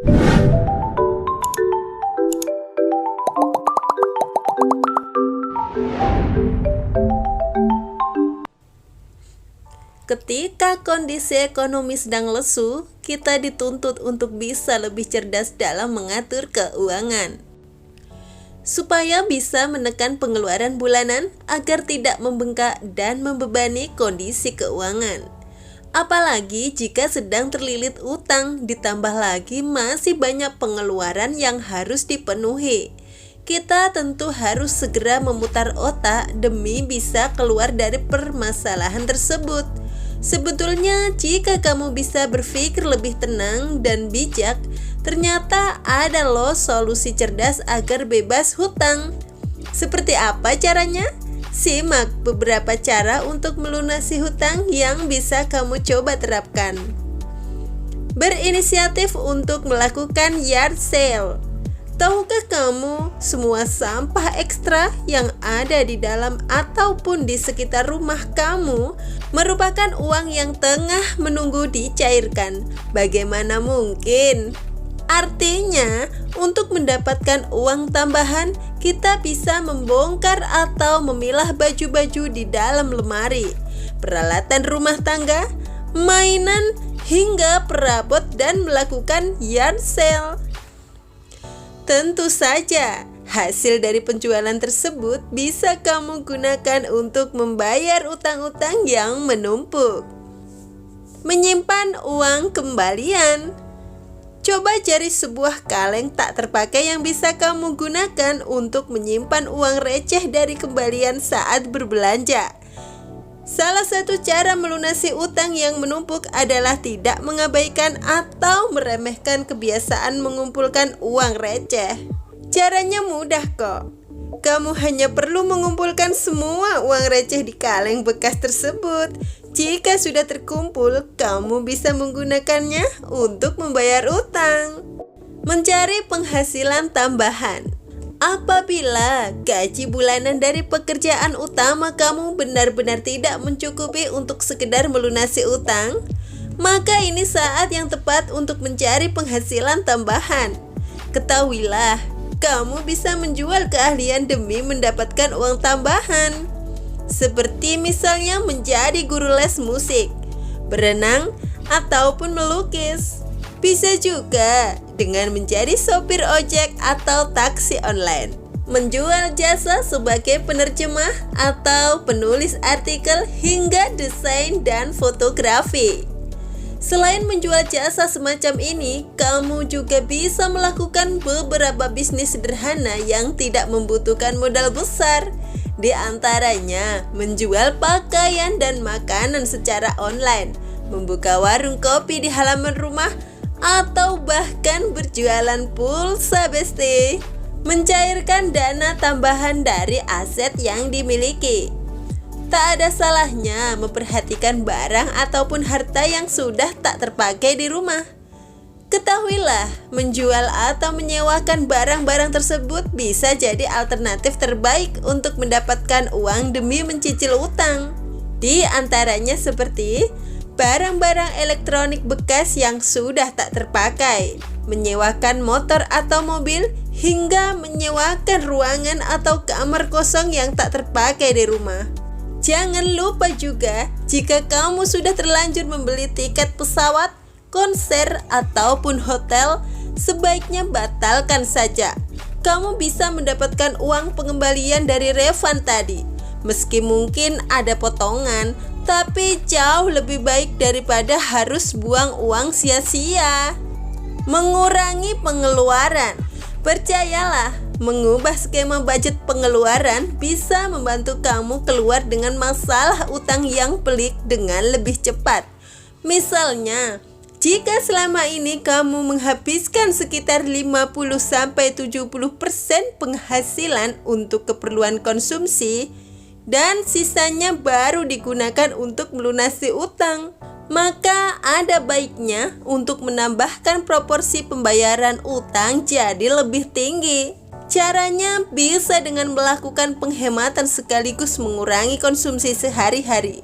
Ketika kondisi ekonomi sedang lesu, kita dituntut untuk bisa lebih cerdas dalam mengatur keuangan. Supaya bisa menekan pengeluaran bulanan agar tidak membengkak dan membebani kondisi keuangan. Apalagi jika sedang terlilit utang, ditambah lagi masih banyak pengeluaran yang harus dipenuhi. Kita tentu harus segera memutar otak demi bisa keluar dari permasalahan tersebut. Sebetulnya jika kamu bisa berpikir lebih tenang dan bijak, ternyata ada loh solusi cerdas agar bebas hutang. Seperti apa caranya? Simak beberapa cara untuk melunasi hutang yang bisa kamu coba terapkan. Berinisiatif untuk melakukan yard sale. Tahukah kamu, semua sampah ekstra yang ada di dalam ataupun di sekitar rumah kamu merupakan uang yang tengah menunggu dicairkan? Bagaimana mungkin? Artinya, untuk mendapatkan uang tambahan, kita bisa membongkar atau memilah baju-baju di dalam lemari, peralatan rumah tangga, mainan, hingga perabot dan melakukan yard sale. Tentu saja, hasil dari penjualan tersebut bisa kamu gunakan untuk membayar utang-utang yang menumpuk. Menyimpan uang kembalian. Coba cari sebuah kaleng tak terpakai yang bisa kamu gunakan untuk menyimpan uang receh dari kembalian saat berbelanja. Salah satu cara melunasi utang yang menumpuk adalah tidak mengabaikan atau meremehkan kebiasaan mengumpulkan uang receh. Caranya mudah kok. Kamu hanya perlu mengumpulkan semua uang receh di kaleng bekas tersebut. Jika sudah terkumpul, kamu bisa menggunakannya untuk membayar utang. Mencari penghasilan tambahan. Apabila gaji bulanan dari pekerjaan utama kamu benar-benar tidak mencukupi untuk sekedar melunasi utang, maka ini saat yang tepat untuk mencari penghasilan tambahan. Ketahuilah, kamu bisa menjual keahlian demi mendapatkan uang tambahan. Seperti misalnya menjadi guru les musik, berenang, ataupun melukis. Bisa juga dengan menjadi sopir ojek atau taksi online, menjual jasa sebagai penerjemah atau penulis artikel hingga desain dan fotografi. Selain menjual jasa semacam ini, kamu juga bisa melakukan beberapa bisnis sederhana yang tidak membutuhkan modal besar. Di antaranya, menjual pakaian dan makanan secara online, membuka warung kopi di halaman rumah, atau bahkan berjualan pulsa besti. Mencairkan dana tambahan dari aset yang dimiliki. Tak ada salahnya memperhatikan barang ataupun harta yang sudah tak terpakai di rumah. Ketahuilah, menjual atau menyewakan barang-barang tersebut bisa jadi alternatif terbaik untuk mendapatkan uang demi mencicil utang. Di antaranya seperti barang-barang elektronik bekas yang sudah tak terpakai, menyewakan motor atau mobil, hingga menyewakan ruangan atau kamar kosong yang tak terpakai di rumah. Jangan lupa juga, jika kamu sudah terlanjur membeli tiket pesawat, konser, ataupun hotel, sebaiknya batalkan saja. Kamu bisa mendapatkan uang pengembalian dari refund tadi. Meski mungkin ada potongan, tapi jauh lebih baik daripada harus buang uang sia-sia. Mengurangi pengeluaran. Percayalah, mengubah skema budget pengeluaran bisa membantu kamu keluar dengan masalah utang yang pelik dengan lebih cepat. Misalnya, jika selama ini kamu menghabiskan sekitar 50-70% penghasilan untuk keperluan konsumsi, dan sisanya baru digunakan untuk melunasi utang, maka ada baiknya untuk menambahkan proporsi pembayaran utang jadi lebih tinggi. Caranya bisa dengan melakukan penghematan sekaligus mengurangi konsumsi sehari-hari.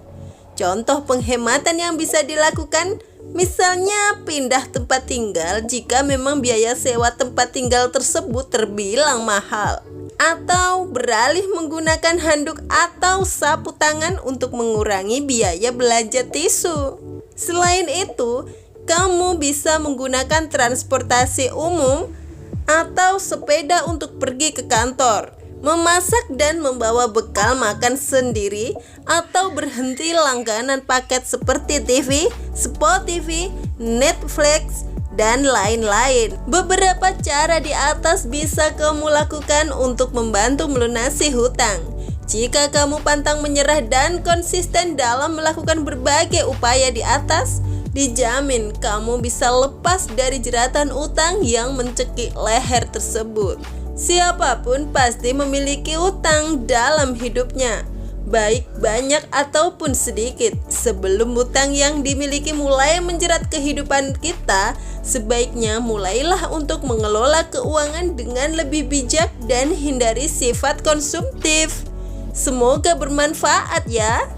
Contoh penghematan yang bisa dilakukan, Misalnya pindah tempat tinggal jika memang biaya sewa tempat tinggal tersebut terbilang mahal, atau beralih menggunakan handuk atau sapu tangan untuk mengurangi biaya belanja tisu. Selain itu, kamu bisa menggunakan transportasi umum atau sepeda untuk pergi ke kantor, memasak dan membawa bekal makan sendiri, atau berhenti langganan paket seperti TV, Spot TV, Netflix, dan lain-lain. Beberapa cara di atas bisa kamu lakukan untuk membantu melunasi hutang. Jika kamu pantang menyerah dan konsisten dalam melakukan berbagai upaya di atas, dijamin kamu bisa lepas dari jeratan utang yang mencekik leher tersebut. Siapapun pasti memiliki utang dalam hidupnya, baik banyak ataupun sedikit. Sebelum hutang yang dimiliki mulai menjerat kehidupan kita, sebaiknya mulailah untuk mengelola keuangan dengan lebih bijak dan hindari sifat konsumtif. Semoga bermanfaat ya.